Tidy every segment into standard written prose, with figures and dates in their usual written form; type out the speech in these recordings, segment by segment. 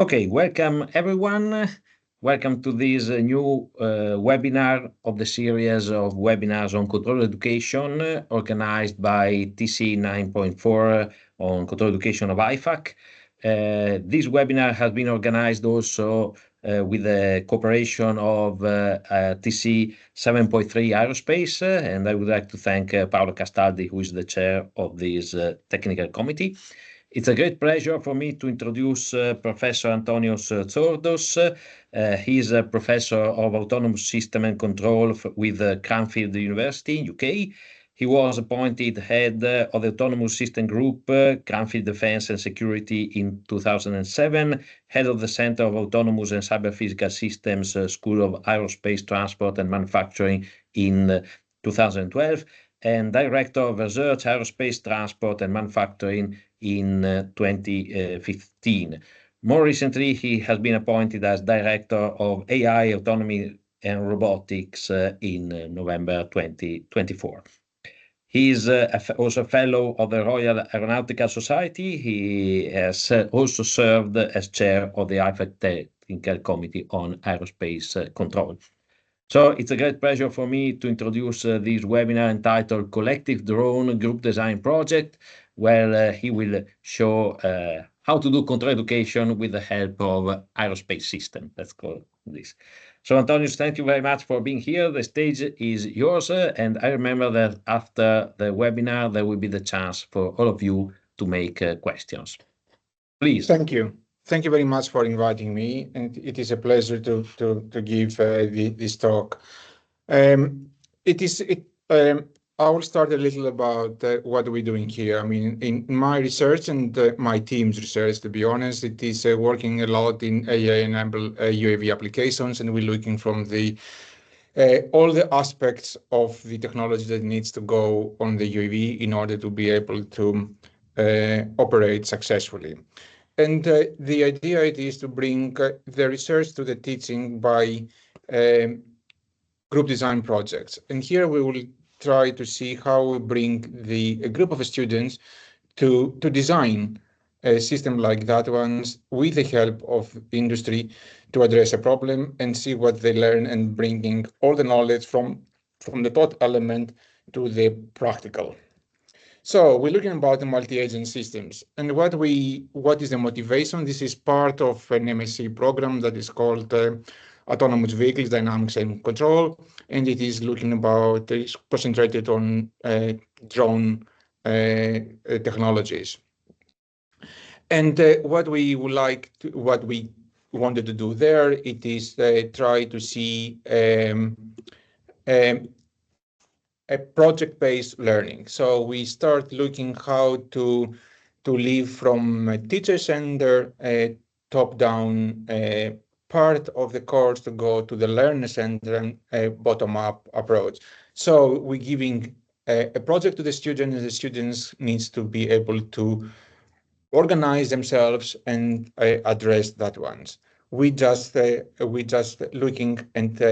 Okay, welcome everyone. Welcome to this new webinar of the series of webinars on control education organized by TC 9.4 on control education of IFAC. This webinar has been organized also with the cooperation of TC 7.3 Aerospace, and I would like to thank Paolo Castaldi, who is the chair of this technical committee. It's a great pleasure for me to introduce Professor Antonios Tsourdos. He's a professor of autonomous system and control with Cranfield University in UK. He was appointed head of the Autonomous System Group, Cranfield Defense and Security in 2007, head of the Center of Autonomous and Cyber Physical Systems, School of Aerospace Transport and Manufacturing in 2012, and director of research, aerospace transport and manufacturing in 2015. More recently, he has been appointed as director of AI, autonomy and robotics in November 2024. He is also a fellow of the Royal Aeronautical Society. He has also served as chair of the IFAC Technical Committee on Aerospace Control. So it's a great pleasure for me to introduce this webinar entitled Collective Drone Group Design Project, where he will show how to do control education with the help of aerospace system. Let's call this. So Antonius, thank you very much for being here. The stage is yours. And I remember that after the webinar, there will be the chance for all of you to make questions. Please. Thank you. Thank you very much for inviting me, and it is a pleasure to give this talk. I will start a little about what we're doing here. I mean, in my research and my team's research, to be honest, it is working a lot in AI-enabled UAV applications, and we're looking from the all the aspects of the technology that needs to go on the UAV in order to be able to operate successfully. And the idea is to bring the research to the teaching by group design projects. And here we will try to see how we bring a group of students to design a system like that ones with the help of industry to address a problem and see what they learn and bringing all the knowledge from the thought element to the practical. So we're looking about the multi-agent systems, and what is the motivation? This is part of an MSc program that is called Autonomous Vehicles Dynamics and Control, and it is looking about it's concentrated on drone technologies. And what we wanted to do there, it is try to see a project-based learning. So we start looking how to live from a teacher-centered top-down part of the course to go to the learner-centered bottom-up approach. So we're giving a project to the student, and the students needs to be able to organize themselves and address that ones. We just looking and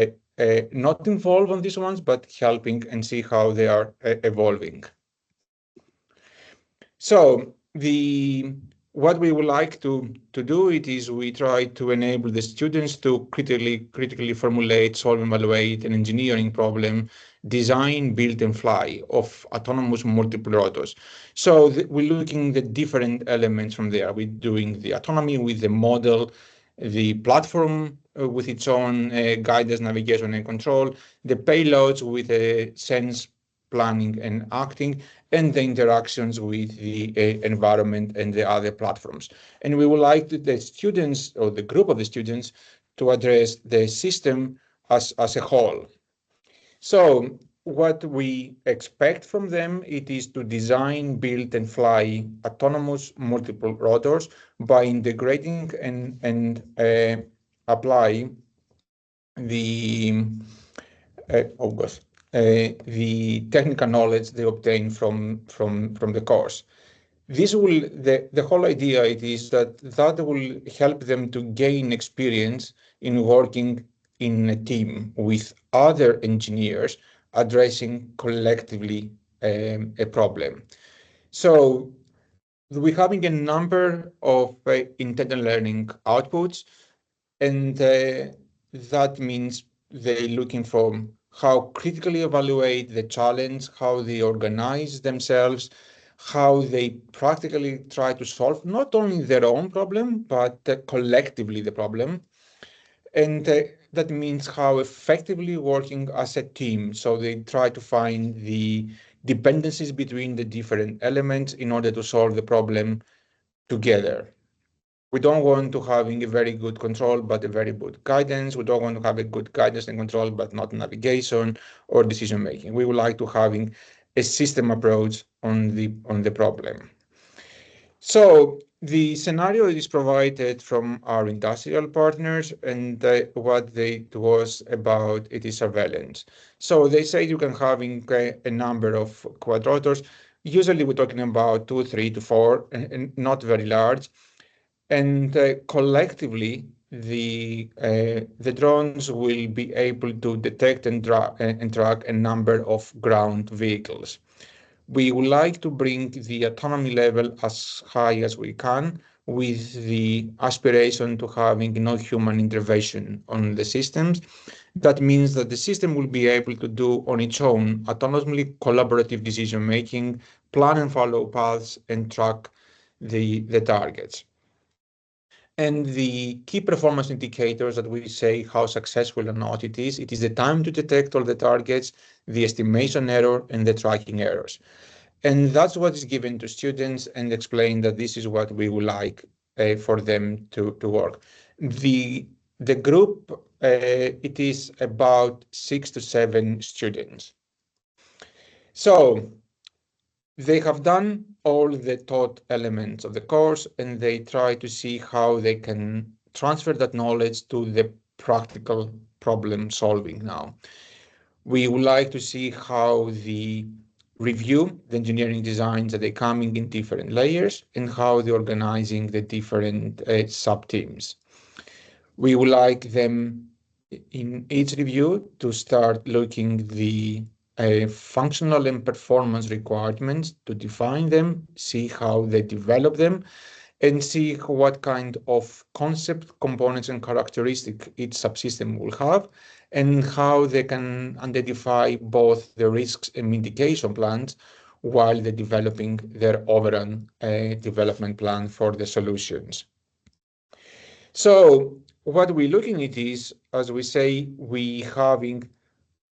not involved on these ones, but helping and see how they are evolving. So what we would like to do it is we try to enable the students to critically formulate, solve, evaluate an engineering problem, design, build, and fly of autonomous multiple rotors. So we're looking at the different elements from there. We're doing the autonomy with the model, the platform with its own guidance, navigation, and control, the payloads with sense, planning, and acting, and the interactions with the environment and the other platforms. And we would like the students or the group of the students to address the system as a whole. So what we expect from them, it is to design, build, and fly autonomous multiple rotors by integrating and apply the the technical knowledge they obtain from the course. This will the whole idea it is that will help them to gain experience in working in a team with other engineers addressing collectively a problem. So we're having a number of intended learning outputs, and that means they're looking for how critically evaluate the challenge, how they organize themselves, how they practically try to solve not only their own problem, but collectively the problem. And that means how effectively working as a team. So they try to find the dependencies between the different elements in order to solve the problem together. We don't want to having a very good control, but a very good guidance. We don't want to have a good guidance and control, but not navigation or decision making. We would like to having a system approach on the problem. So the scenario is provided from our industrial partners, and what they was about it is surveillance. So they say you can having a number of quadrotors. Usually we're talking about 2, 3 to 4, and not very large. And collectively, the drones will be able to detect and track a number of ground vehicles. We would like to bring the autonomy level as high as we can, with the aspiration to having no human intervention on the systems. That means that the system will be able to do on its own autonomously collaborative decision making, plan and follow paths, and track the targets. And the key performance indicators that we say how successful or not it is the time to detect all the targets, the estimation error, and the tracking errors. And that's what is given to students and explain that this is what we would like for them to work. The group, it is about 6 to 7 students. So they have done all the taught elements of the course, and they try to see how they can transfer that knowledge to the practical problem solving now. We would like to see how the review the engineering designs that they coming in different layers and how they're organizing the different sub-teams. We would like them in each review to start looking the functional and performance requirements to define them, see how they develop them, and see what kind of concept, components, and characteristic each subsystem will have, and how they can identify both the risks and mitigation plans while they're developing their overall development plan for the solutions. So what we're looking at is, as we say, we having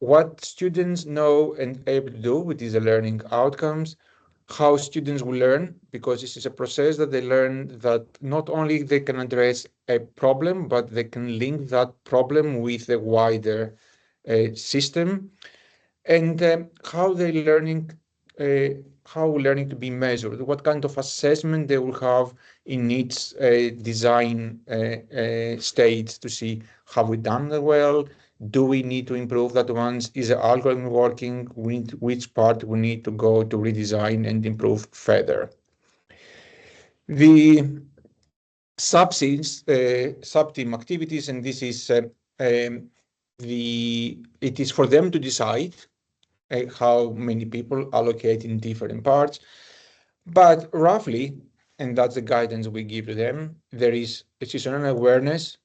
what students know and able to do with these learning outcomes, how students will learn, because this is a process that they learn that not only they can address a problem, but they can link that problem with a wider system, and uh, how learning to be measured, what kind of assessment they will have in each design stage to see have we done that well, do we need to improve that once, is the algorithm working, which part we need to go to redesign and improve further. The sub-team activities, and this is it is for them to decide how many people allocate in different parts. But roughly, and that's the guidance we give to them, there is a situational awareness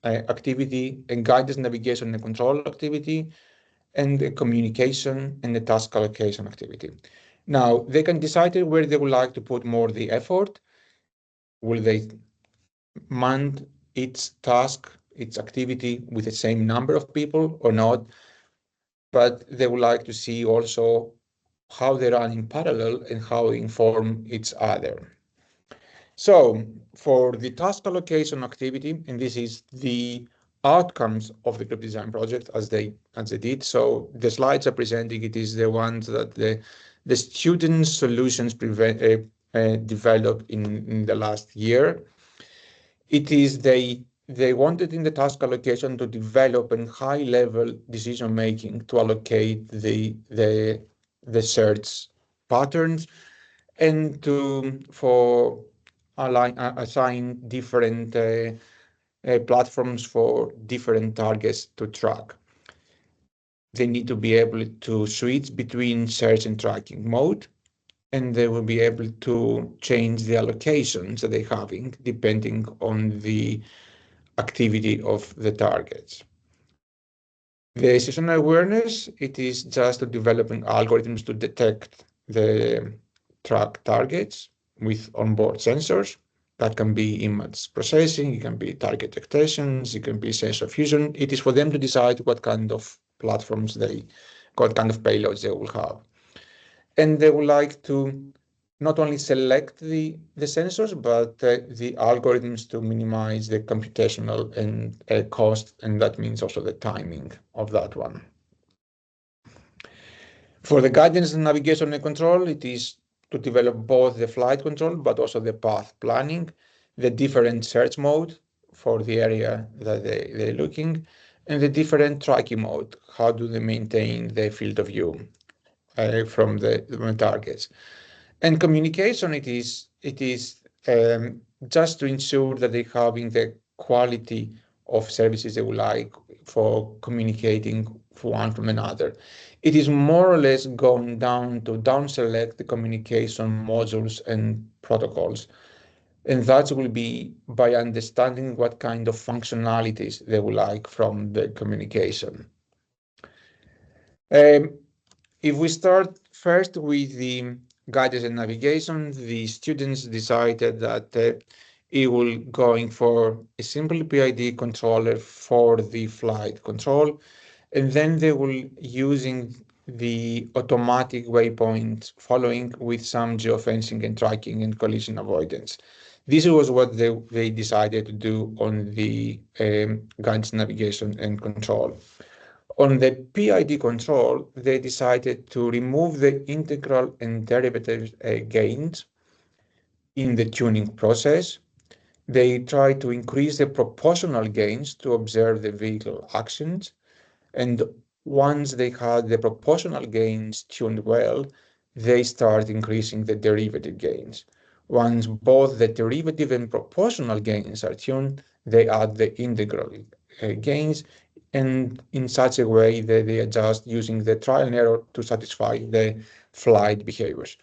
activity, and guidance, navigation, and control activity, and the communication and the task allocation activity. Now, they can decide where they would like to put more the effort. Will they man its task, its activity with the same number of people or not? But they would like to see also how they run in parallel and how they inform each other. So for the task allocation activity, and this is the outcomes of the group design project as they did. So the slides are presenting, it is the ones that the student solutions developed in the last year. It is they wanted in the task allocation to develop a high level decision making to allocate the search patterns, and to for assign different platforms for different targets to track. They need to be able to switch between search and tracking mode, and they will be able to change the allocations that they're having depending on the activity of the targets. The situational awareness, it is just developing algorithms to detect the track targets with onboard sensors. That can be image processing, it can be target detections, it can be sensor fusion. It is for them to decide what kind of platforms what kind of payloads they will have. And they would like to not only select the sensors, but the algorithms to minimize the computational and cost, and that means also the timing of that one. For the guidance and navigation and control, it is to develop both the flight control, but also the path planning, the different search mode for the area that they're looking, and the different tracking mode. How do they maintain the field of view from the targets? And communication, it is just to ensure that they're having the quality of services they would like for communicating one from another. It is more or less going down to down select the communication modules and protocols. And that will be by understanding what kind of functionalities they would like from the communication. If we start first with the guidance and navigation, the students decided that it will going for a simple PID controller for the flight control, and then they will using the automatic waypoint following with some geofencing and tracking and collision avoidance. This was what they decided to do on the guidance navigation and control. On the PID control, they decided to remove the integral and derivative gains in the tuning process. They tried to increase the proportional gains to observe the vehicle actions. And once they had the proportional gains tuned well, they start increasing the derivative gains. Once both the derivative and proportional gains are tuned, they add the integral gains, and in such a way that they adjust using the trial and error to satisfy the flight behaviors.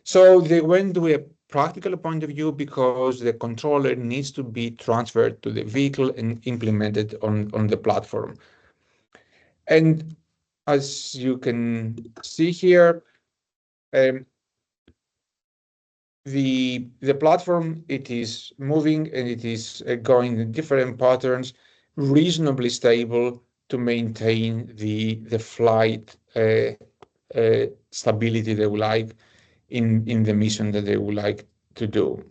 So they went to a practical point of view because the controller needs to be transferred to the vehicle and implemented on the platform. And as you can see here, um, the platform, it is moving and it is going in different patterns, reasonably stable to maintain the flight stability they would like in the mission that they would like to do.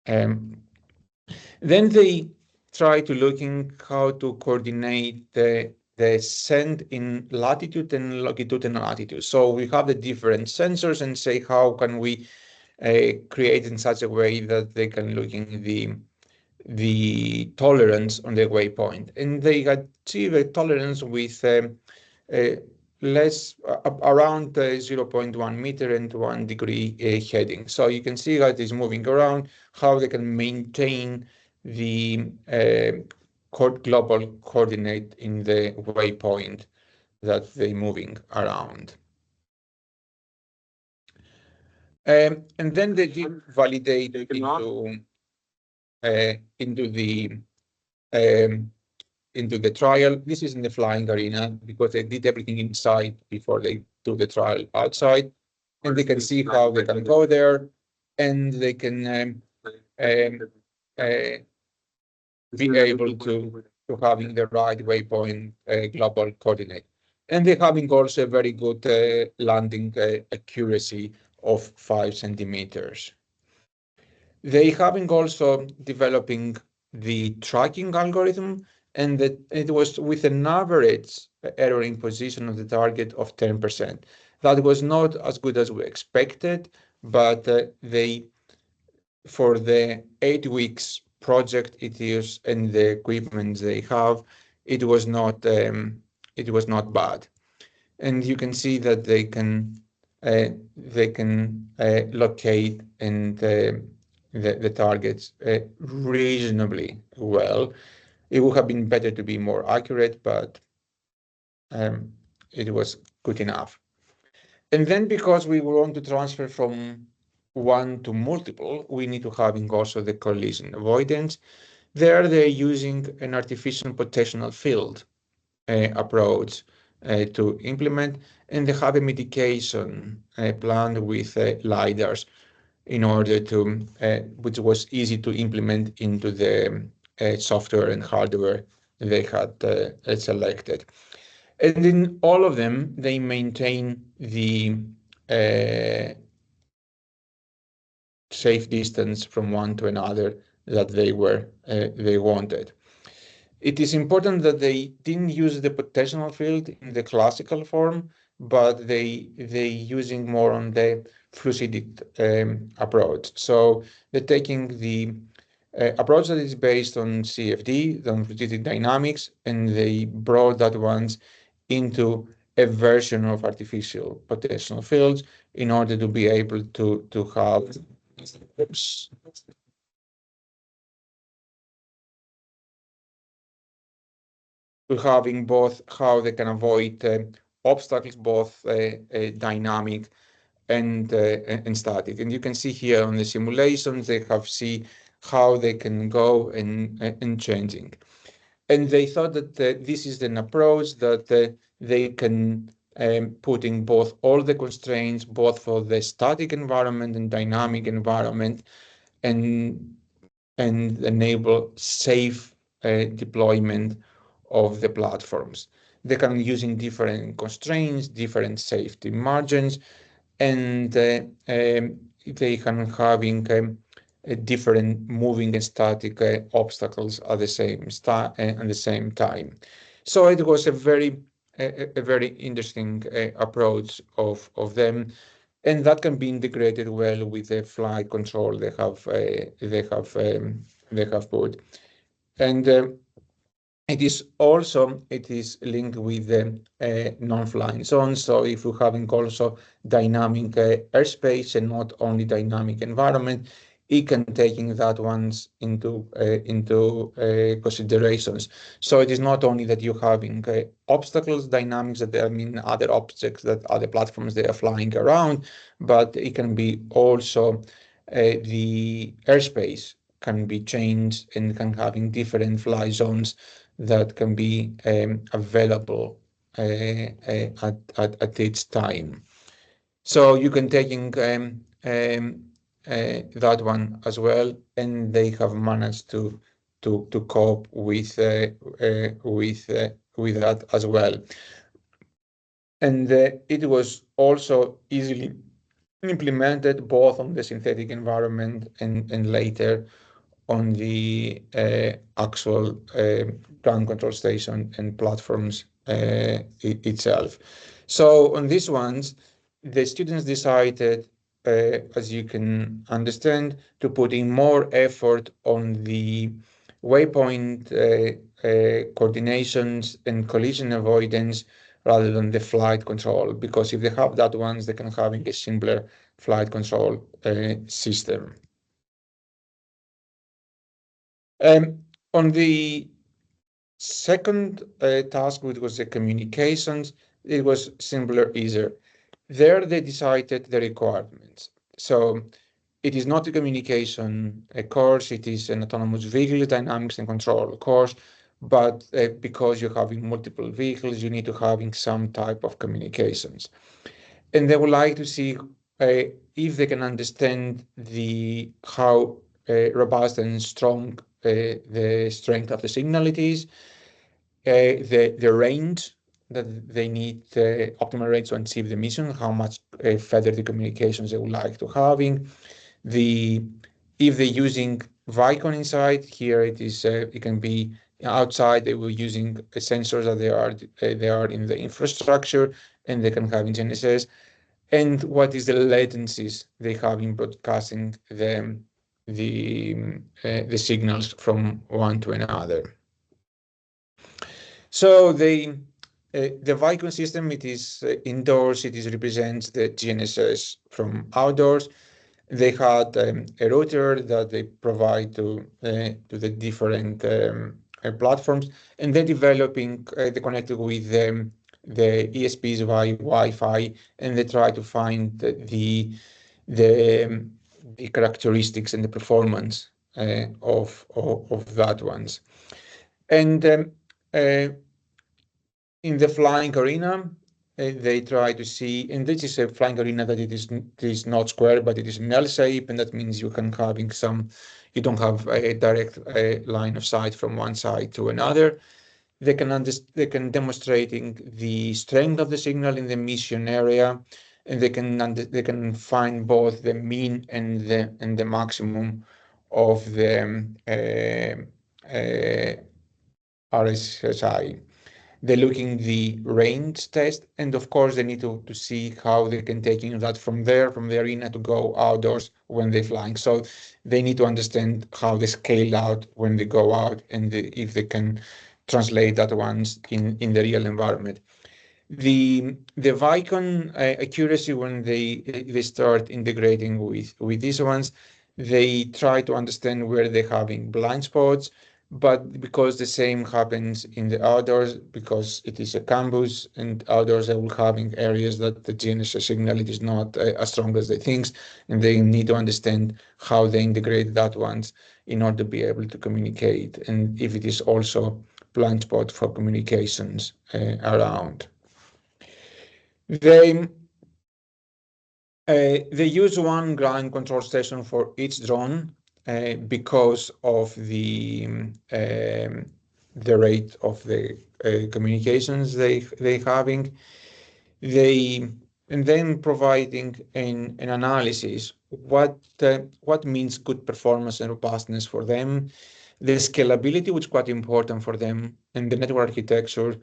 Then they try to looking how to coordinate the send in latitude and longitude and latitude. So we have the different sensors and say how can we create in such a way that they can look in the tolerance on the waypoint, and they achieve a tolerance with less around 0.1 meter and 1 degree heading. So you can see how it is moving around, how they can maintain the global coordinate in the waypoint that they're moving around. And then they did validate into the trial. This is in the flying arena because they did everything inside before they do the trial outside, and they can see how they can go there, and they can be able to having the right waypoint global coordinate. And they're having also a very good landing accuracy of 5 centimeters. They having also developing the tracking algorithm, and that it was with an average error in position of the target of 10%. That was not as good as we expected, but for the 8 weeks project it is and the equipment they have, it was not bad. And you can see that they can locate and the targets reasonably well. It would have been better to be more accurate, but it was good enough. And then because we want to transfer from one to multiple, we need to having also the collision avoidance. There they're using an artificial potential field approach to implement, and they have a mitigation plan with LiDARs in order to, which was easy to implement into the software and hardware they had selected. And in all of them, they maintain the uh, safe distance from one to another that they wanted. It is important that they didn't use the potential field in the classical form, but they using more on the fluidic approach. So they're taking the approach that is based on CFD, on fluidic dynamics, and they brought that ones into a version of artificial potential fields in order to be able to have oops, to having both how they can avoid obstacles, both dynamic and static. And you can see here on the simulations, they have see how they can go and changing. And they thought that this is an approach that they can put in both all the constraints, both for the static environment and dynamic environment, and enable safe deployment of the platforms. They can using different constraints, different safety margins, and they can having different moving and static obstacles at the same time. So it was a very interesting approach of them, and that can be integrated well with the flight control they have put. And it is linked with the non-flying zone. So if you're having also dynamic airspace and not only dynamic environment, it can taking that ones into considerations. So it is not only that you're having obstacles dynamics that I mean other objects that other platforms they are flying around, but it can be also the airspace can be changed and can having different fly zones that can be available at each time. So you can taking that one as well, and they have managed to cope with that as well. And it was also easily implemented both on the synthetic environment and later on the actual ground control station and platforms itself. So on these ones, the students decided, as you can understand, to put in more effort on the waypoint coordinations and collision avoidance rather than the flight control, because if they have that ones, they can have a simpler flight control system. On the second task, which was the communications, it was simpler, easier. There they decided the requirements. So it is not a communication course, it is an autonomous vehicle dynamics and control course, but because you're having multiple vehicles, you need to having some type of communications. And they would like to see if they can understand how robust and strong the strength of the signal it is, the range that they need, optimal range to achieve the mission, how much further the communications they would like to having, if they're using Vicon inside here, it can be outside. They were using sensors that they are in the infrastructure, and they can have in GNSS, and what is the latencies they have in broadcasting the signals from one to another. So the Vicon system, it is indoors, represents the GNSS from outdoors. They had a router that they provide to the different platforms, and they're developing, they connected with the ESPs via Wi-Fi, and they try to find the characteristics and the performance of that ones. And in the flying arena, they try to see, and this is a flying arena that it is not square, but it is an L shape, and that means you can having some, you don't have a direct line of sight from one side to another. They can demonstrating the strength of the signal in the mission area, and they can find both the mean and the maximum of the RSSI. They're looking the range test, and of course they need to see how they can take in that from the arena to go outdoors when they're flying. So they need to understand how they scale out when they go out, and if they can translate that ones in the real environment. The Vicon accuracy, when they start integrating with these ones, they try to understand where they're having blind spots, but because the same happens in the outdoors, because it is a campus, and outdoors they will having areas that the GNSS signal it is not as strong as they think, and they need to understand how they integrate that ones in order to be able to communicate, and if it is also blind spot for communications around. They they use one ground control station for each drone because of the rate of the communications they having. They and then providing an analysis what means good performance and robustness for them, the scalability, which is quite important for them, and the network architecture,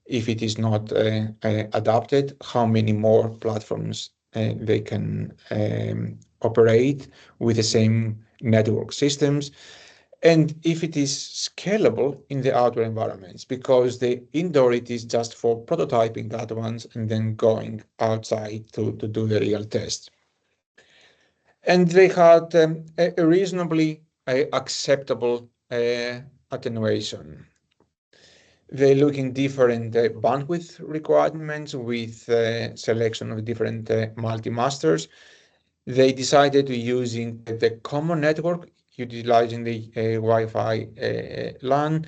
if it is not adapted, how many more platforms they can operate with the same network systems, and if it is scalable in the outdoor environments, because the indoor it is just for prototyping that ones and then going outside to do the real test. And they had a reasonably acceptable attenuation. They're looking different bandwidth requirements with selection of different multi-masters. They decided to using the common network, utilizing the Wi-Fi LAN.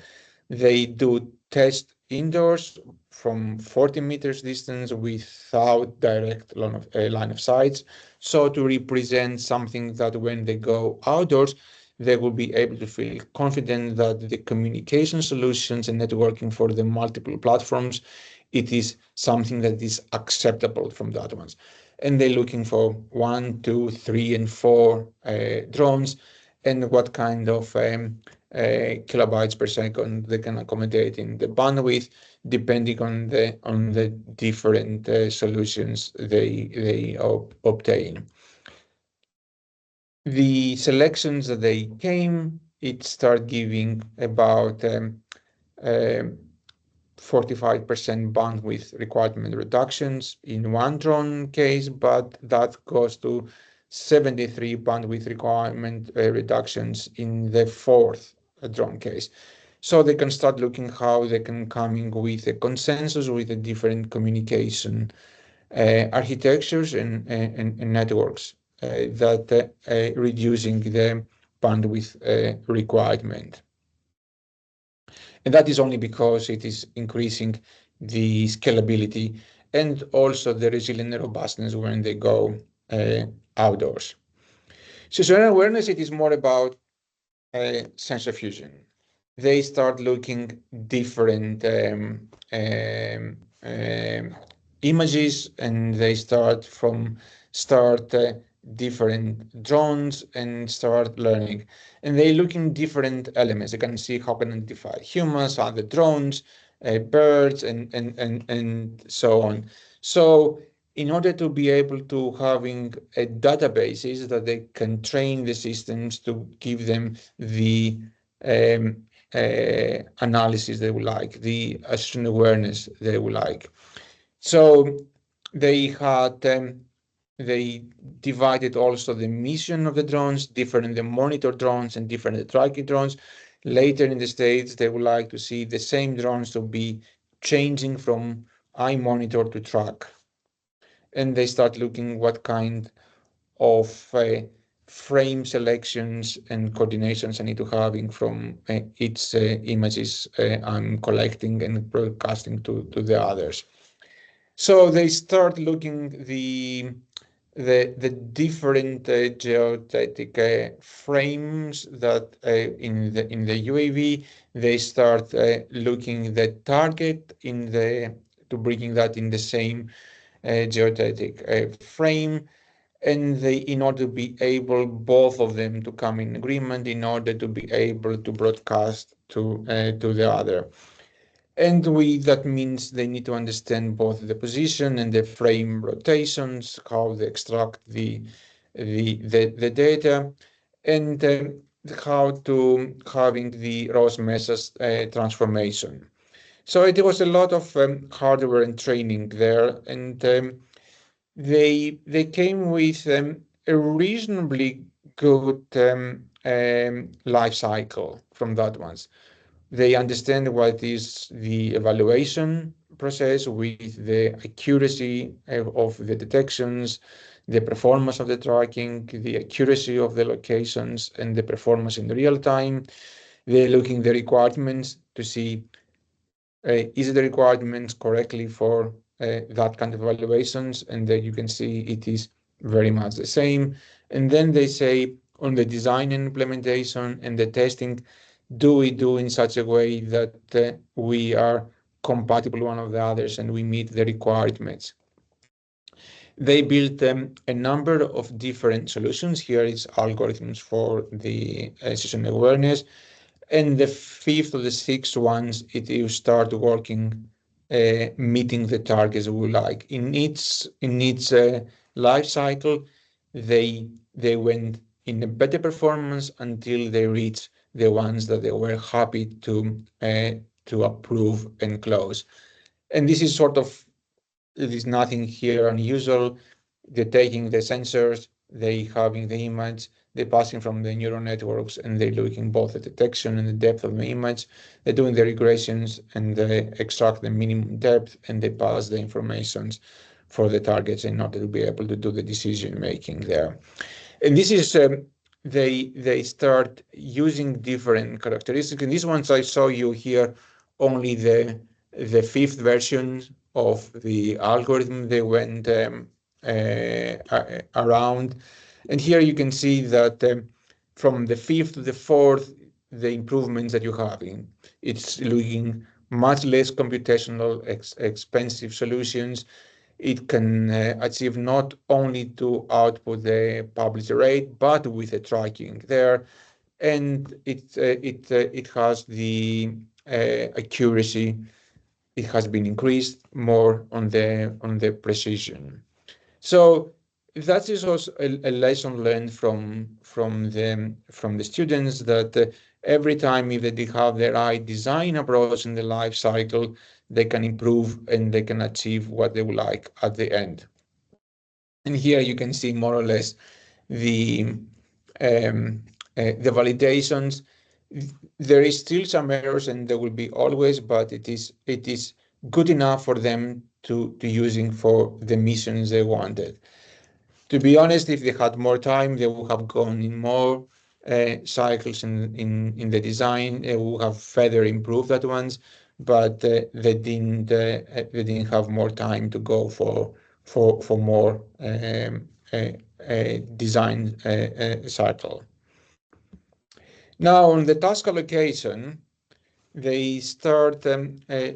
They do test indoors from 40 meters distance without direct line of sight. So to represent something that when they go outdoors, they will be able to feel confident that the communication solutions and networking for the multiple platforms, it is something that is acceptable from that ones. And they're looking for 1, 2, 3, and 4 drones, and what kind of kilobytes per second they can accommodate in the bandwidth, depending on the different solutions they obtain. The selections that they came, it start giving about 45% bandwidth requirement reductions in one drone case, but that goes to 73 bandwidth requirement reductions in the fourth drone case. So they can start looking how they can come in with a consensus with the different communication architectures and networks that reducing the bandwidth requirement. And that is only because it is increasing the scalability and also the resilient robustness when they go outdoors. Situational awareness, it is more about sensor fusion. They start looking different images, and they start different drones and start learning, and they look in different elements. They can see how can identify humans, other drones, birds, and so on. So in order to be able to having a databases that they can train the systems to give them the analysis they would like, the assumed awareness they would like. So they had they divided also the mission of the drones, different the monitor drones and different the tracking drones. Later in the States, they would like to see the same drones to be changing from I monitor to track. And they start looking what kind of frame selections and coordinations I need to having from each images I'm collecting and broadcasting to the others. So they start looking the different geodetic frames that in the UAV. They start looking the target in the to bringing that in the same geodetic frame, and they, in order to be able both of them to come in agreement, in order to be able to broadcast to the other. And that means they need to understand both the position and the frame rotations, how they extract the data, and how to having the Ross Mesas transformation. So it was a lot of hardware and training there, and they came with a reasonably good life cycle from that ones. They understand what is the evaluation process with the accuracy of the detections, the performance of the tracking, the accuracy of the locations, and the performance in real time. They're looking the requirements to see is the requirements correctly for that kind of evaluations, and then you can see it is very much the same. And then they say on the design and implementation and the testing, do we do in such a way that we are compatible one of the others and we meet the requirements. They built a number of different solutions. Here is algorithms for the season awareness. And the fifth or the sixth ones, you start working, meeting the targets we like. In its life cycle, they went in a better performance until they reached the ones that they were happy to approve and close. And this is sort of, there is nothing here unusual. They're taking the sensors, they having the image, they're passing from the neural networks, and they're looking both at detection and the depth of the image. They're doing the regressions and they extract the minimum depth, and they pass the informations for the targets in order to be able to do the decision making there. And this is they start using different characteristics. And these ones I saw you here, only the fifth version of the algorithm they went around. And here you can see that from the fifth to the fourth, the improvements that you're having. It's looking much less computational expensive solutions. It can achieve not only to output the publish rate, but with the tracking there, and it has the accuracy. It has been increased more on the precision. So that is also a lesson learned from the students, that every time if they have the right design approach in the life cycle, they can improve and they can achieve what they would like at the end. And here you can see more or less the the validations. There is still some errors, and there will be always, but it is good enough for them to using for the missions they wanted. To be honest, if they had more time, they would have gone in more cycles in the design. They would have further improved that ones, but they didn't have more time to go for more design cycle. Now on the task allocation, they start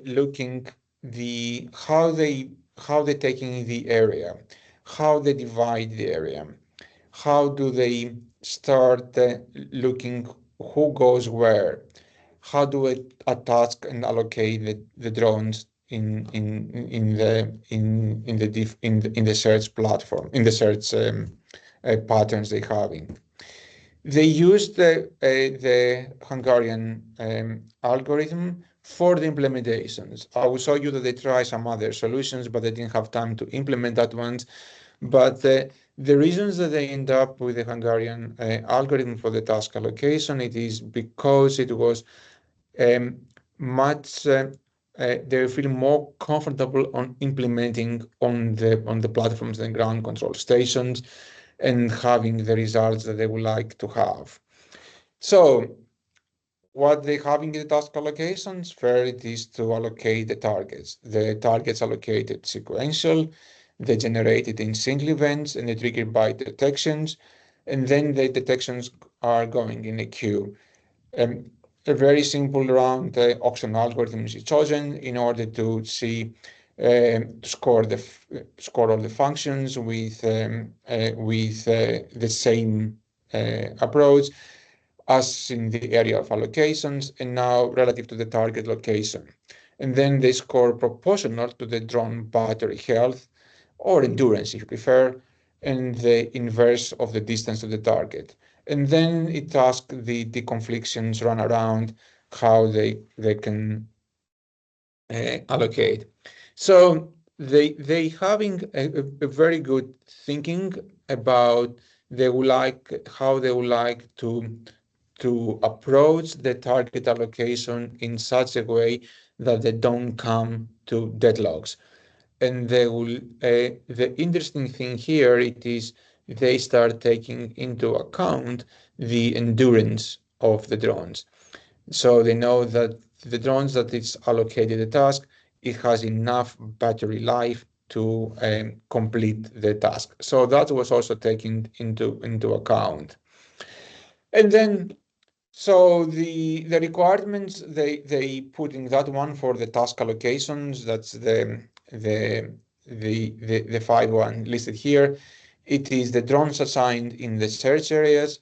looking the how they taking the area, how they divide the area, how do they start looking who goes where, how do a task and allocate the drones in the search platform, in the search patterns they having. They used the Hungarian algorithm for the implementations. I will show you that they try some other solutions, but they didn't have time to implement that ones. But the reasons that they end up with the Hungarian algorithm for the task allocation, it is because it was much they feel more comfortable on implementing on the platforms and ground control stations and having the results that they would like to have. So what they having in the task allocations, first it is to allocate the targets. The targets allocated sequential, they generated in single events and they're triggered by detections, and then the detections are going in a queue. Um, a very simple round auction algorithm is chosen in order to see to score all the functions with the same approach as in the area of allocations and now relative to the target location. And then they score proportional to the drone battery health or endurance if you prefer, and the inverse of the distance to the target. And then it asks the conflictions run around how they can allocate. So they having a very good thinking about they would like how they would like to approach the target allocation in such a way that they don't come to deadlocks. And they will, the interesting thing here it is they start taking into account the endurance of the drones. So they know that the drones that it's allocated a task, it has enough battery life to complete the task. So that was also taken into account. And then so the requirements they put in that one for the task allocations, that's the five one listed here. It is the drones assigned in the search areas.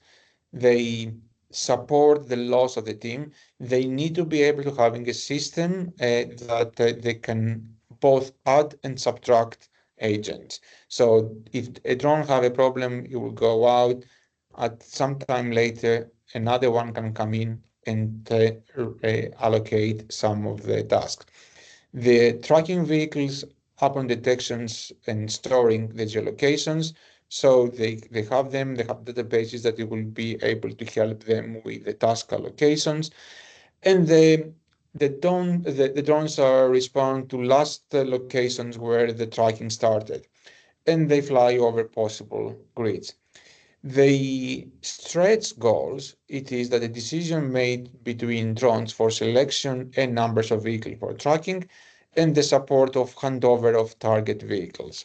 They support the loss of the team. They need to be able to having a system that they can both add and subtract agents. So if a drone have a problem, it will go out. At some time later, another one can come in and allocate some of the tasks. The tracking vehicles upon detections and storing the geolocations, so they have them, they have databases that it will be able to help them with the task allocations. And the drones are respond to last locations where the tracking started, and they fly over possible grids. The stretch goals, it is that a decision made between drones for selection and numbers of vehicles for tracking and the support of handover of target vehicles.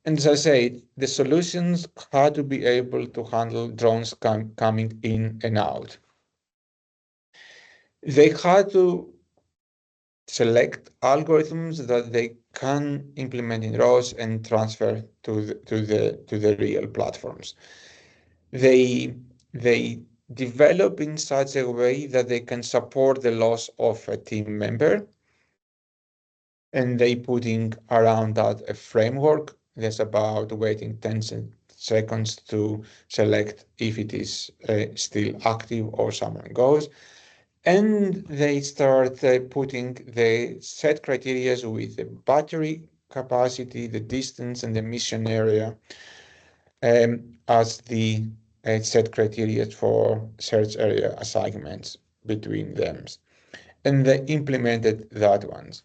And as I said, the solutions had to be able to handle drones coming in and out. They had to select algorithms that they can implement in ROS and transfer to the real platforms. They develop in such a way that they can support the loss of a team member, and they putting around that a framework. There's about waiting 10 seconds to select if it is still active or someone goes. And they start putting the set criteria with the battery capacity, the distance, and the mission area as the set criteria for search area assignments between them. And they implemented that ones.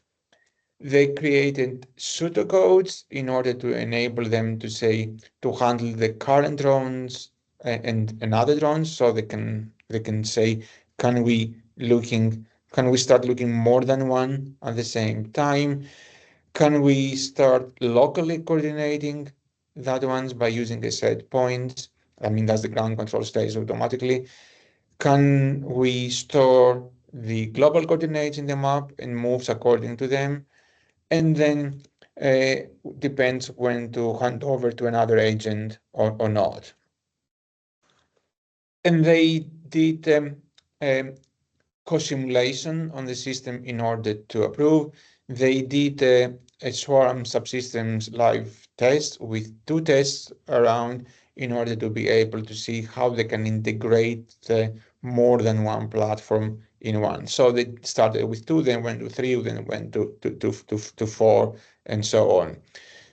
They created pseudocodes in order to enable them to say to handle the current drones and other drones, so they can say, can we looking can we start looking more than one at the same time? Can we start locally coordinating that ones by using a set points? I mean, that's the ground control stays automatically. Can we store the global coordinates in the map and moves according to them? And then depends when to hand over to another agent or not. And they did co-simulation on the system in order to approve. They did a swarm subsystems live test with 2 tests around in order to be able to see how they can integrate more than one platform in one. So they started with 2, then went to 3, then went to 4, and so on.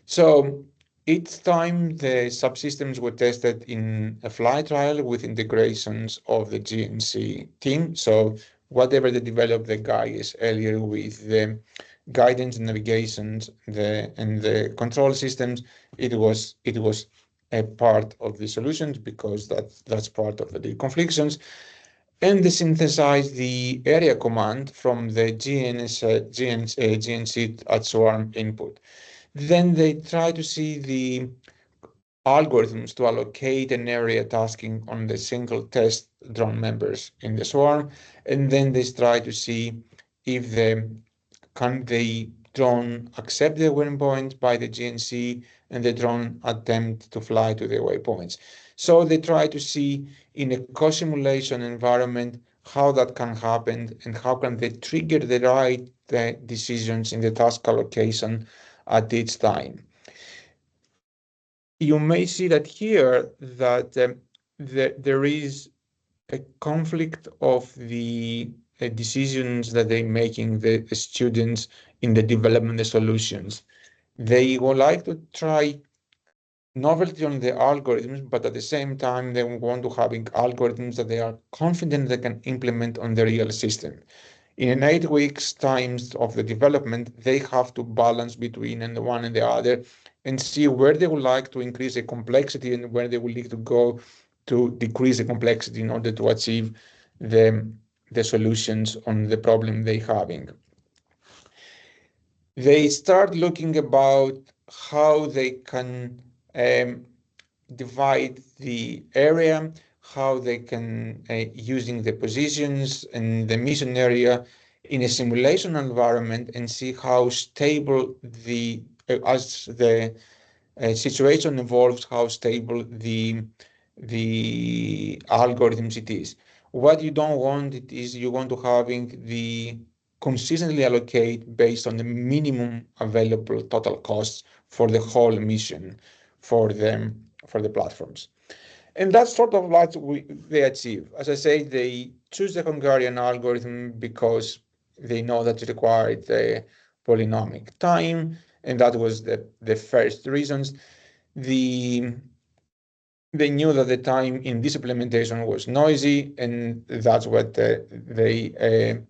So each time the subsystems were tested in a flight trial with integrations of the GNC team. So whatever they developed the guys earlier with the guidance and navigations and the control systems, it was a part of the solutions because that's part of the conflictions. And they synthesize the area command from the GNC at swarm input. Then they try to see the algorithms to allocate an area tasking on the single test drone members in the swarm, and then they try to see if the drone accept the waypoint by the GNC and the drone attempt to fly to the waypoints. So they try to see in a co-simulation environment how that can happen and how can they trigger the right decisions in the task allocation at each time. You may see that here that there is a conflict of the decisions that they're making, the students in the development of solutions. They would like to try novelty on the algorithms, but at the same time, they want to having algorithms that they are confident they can implement on the real system. In an 8 weeks times of the development, they have to balance between and the one and the other and see where they would like to increase the complexity and where they would like to go to decrease the complexity in order to achieve the solutions on the problem they're having. They start looking about how they can divide the area, how they can using the positions and the mission area in a simulation environment and see how stable as the situation evolves, how stable the algorithms it is. What you don't want it is you want to having the consistently allocate based on the minimum available total costs for the whole mission for the platforms. And that's sort of what they achieve. As I say, they choose the Hungarian algorithm because they know that it required the polynomial time, and that was the first reasons. They knew that the time in this implementation was noisy, and that's what they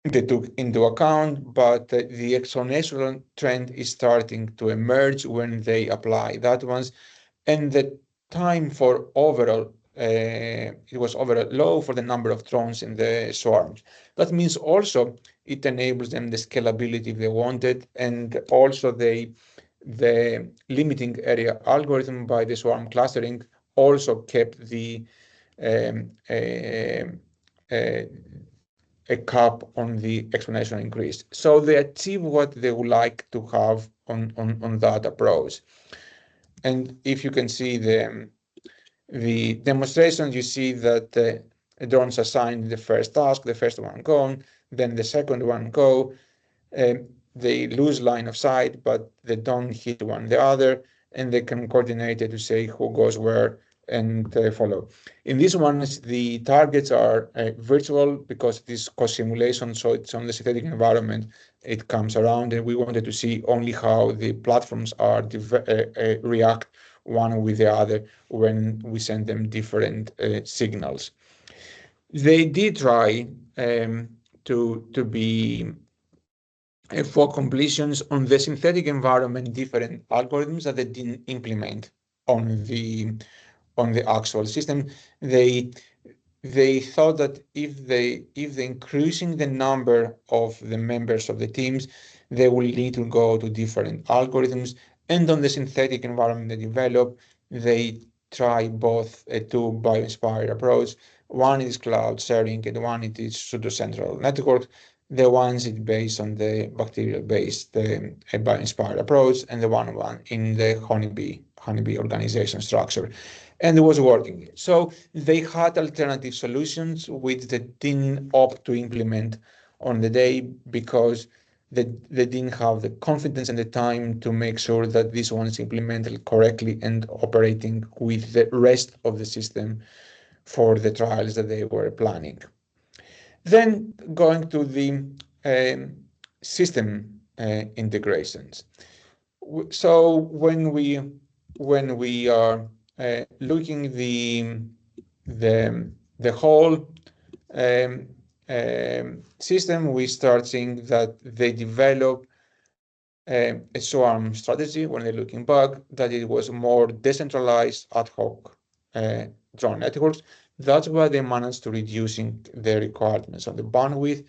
took into account, but the exponential trend is starting to emerge when they apply that ones, and the time for overall it was overall low for the number of drones in the swarms. That means also it enables them the scalability if they wanted, and also the limiting area algorithm by the swarm clustering also kept the a cap on the exponential increase. So they achieve what they would like to have on that approach. And if you can see the demonstration, you see that drones assigned the first task, the first one gone, then the second one go. They lose line of sight, but they don't hit one the other, and they can coordinate it to say who goes where and follow. In these ones, the targets are virtual because this co-simulation, so it's on the synthetic environment, it comes around, and we wanted to see only how the platforms are react one with the other when we send them different signals. They did try to be for completions on the synthetic environment different algorithms that they didn't implement on the actual system. They thought that if they increasing the number of the members of the teams, they will need to go to different algorithms. And on the synthetic environment they develop, they try both a two bio-inspired approach. One is cloud sharing, and one it is pseudo-central network. The ones it based on the bacterial-based bio-inspired approach, and the one in the honeybee organization structure. And it was working. So they had alternative solutions which they didn't opt to implement on the day because they didn't have the confidence and the time to make sure that this one is implemented correctly and operating with the rest of the system for the trials that they were planning. Then going to the system integrations. So when we are looking the whole system, we start seeing that they develop a swarm strategy when they're looking back, that it was more decentralized ad hoc drone networks. That's why they managed to reducing the requirements on the bandwidth.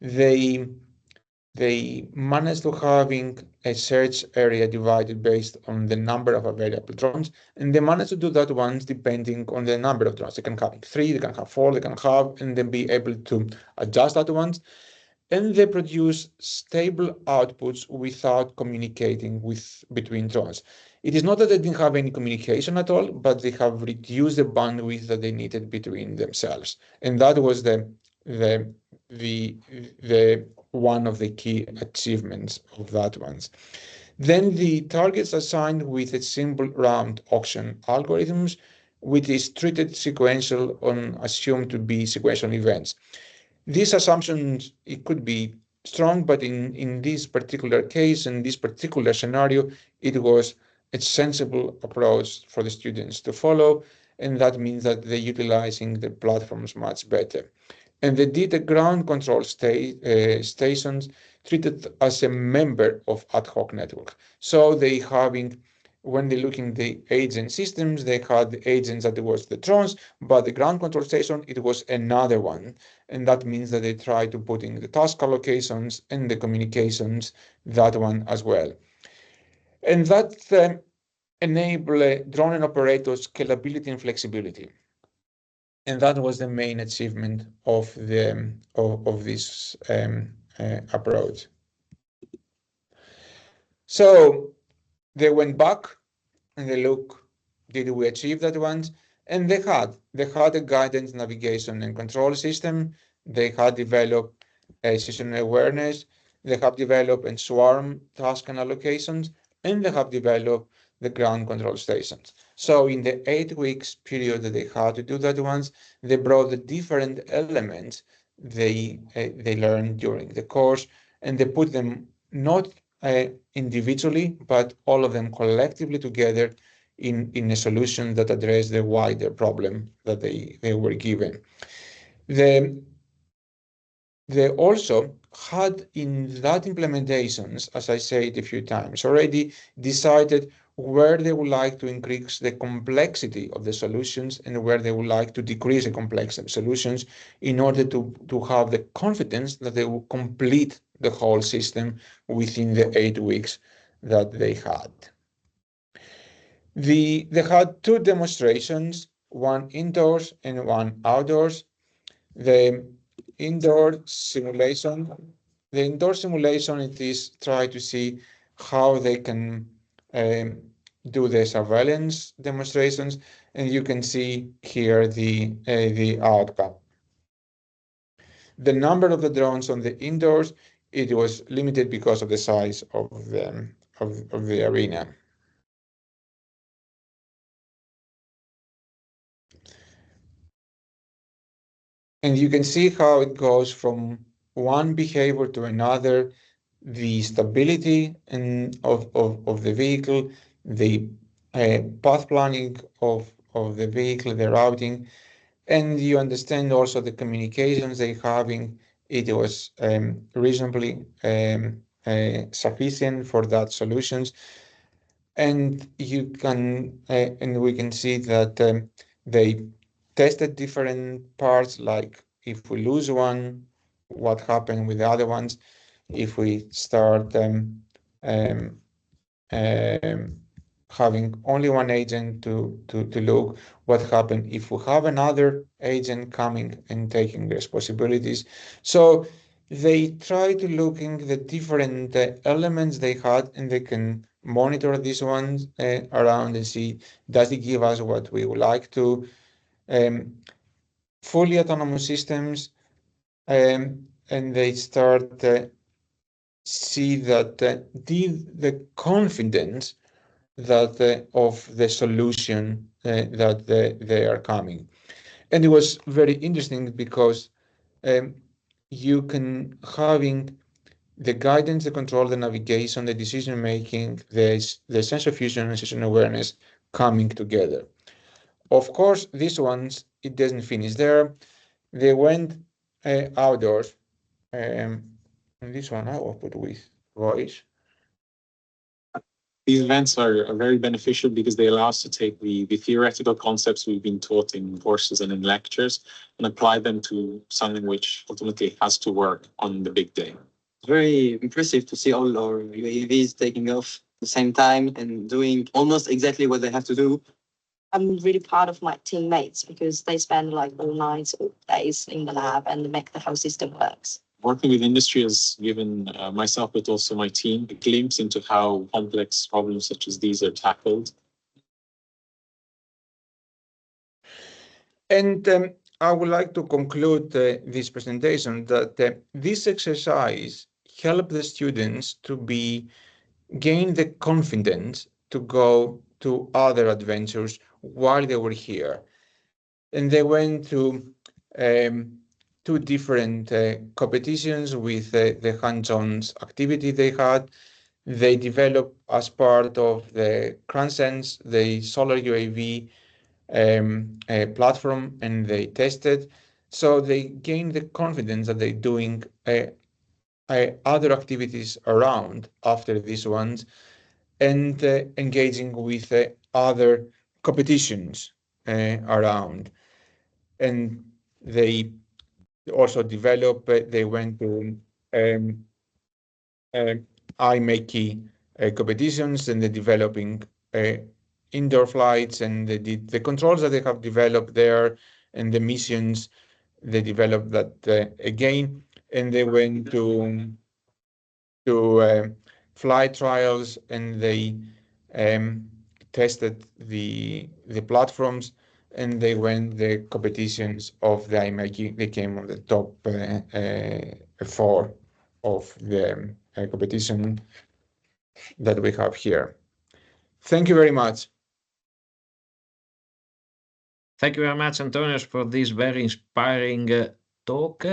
They they managed to having a search area divided based on the number of available drones, and they managed to do that once depending on the number of drones. They can have 3, they can have 4, they can have, and then be able to adjust that once. And they produce stable outputs without communicating between drones. It is not that they didn't have any communication at all, but they have reduced the bandwidth that they needed between themselves, and that was the the the one of the key achievements of that ones. Then the targets assigned with a simple round auction algorithms, which is treated sequential on assumed to be sequential events. These assumptions, it could be strong, but in this particular case, in this particular scenario, it was a sensible approach for the students to follow, and that means that they're utilizing the platforms much better. And they did the ground control stations treated as a member of ad hoc network. So they having, when they looking the agent systems, they had the agents that it was the drones, but the ground control station, it was another one. And that means that they try to put in the task allocations and the communications, that one as well. And that enable drone and operator scalability and flexibility. And that was the main achievement of this approach. So they went back and they look, did we achieve that once? And they had a guidance, navigation, and control system. They had developed a situational awareness. They have developed and swarm task and allocations, and they have developed the ground control stations. So in the 8 weeks period that they had to do that once, they brought the different elements they learned during the course, and they put them not individually, but all of them collectively together in a solution that addressed the wider problem that they were given. The, they also had in that implementations, as I said a few times already, decided where they would like to increase the complexity of the solutions and where they would like to decrease the complexity of solutions in order to have the confidence that they will complete the whole system within the 8 weeks that they had. They had 2 demonstrations, one indoors and one outdoors. The indoor simulation, the indoor simulation, it is try to see how they can do the surveillance demonstrations, and you can see here the outcome. The number of the drones on the indoors, it was limited because of the size of the arena. And you can see how it goes from one behavior to another, the stability of the vehicle, the path planning of the vehicle, the routing, and you understand also the communications they're having. It was reasonably sufficient for that solutions. And you can and we can see that they tested different parts, like if we lose one, what happened with the other ones. If we start um, having only one agent to look, what happened if we have another agent coming and taking responsibilities. So they try to looking the different elements they had, and they can monitor these ones around and see, does it give us what we would like to. Fully autonomous systems, and they start see that the confidence that of the solution that they are coming. And it was very interesting because you can having the guidance, the control, the navigation, the decision making, the sensor fusion and situation awareness coming together. Of course, these ones, it doesn't finish there. They went outdoors. And this one I will put with voice. These events are very beneficial because they allow us to take the theoretical concepts we've been taught in courses and in lectures and apply them to something which ultimately has to work on the big day. It's very impressive to see all our UAVs taking off at the same time and doing almost exactly what they have to do. I'm really proud of my teammates because they spend like all nights, all days in the lab and make the whole system works. Working with industry has given myself, but also my team, a glimpse into how complex problems such as these are tackled. And I would like to conclude this presentation that this exercise helped the students to gain the confidence to go to other adventures while they were here. And they went to two different competitions with the hands-on activity they had. They developed as part of the Cranfield, the solar UAV platform, and they tested. So they gained the confidence that they're doing other activities around after these ones and engaging with other competitions around. And they also develop, they went to IMAKI competitions, and they're developing indoor flights, and they did the controls that they have developed there and the missions they developed that again, and they went to flight trials, and they tested the platforms, and they went the competitions of the IMAKI. They came on the top 4 of the competition that we have here. Thank you very much. Thank you very much, Antonios, for this very inspiring talk.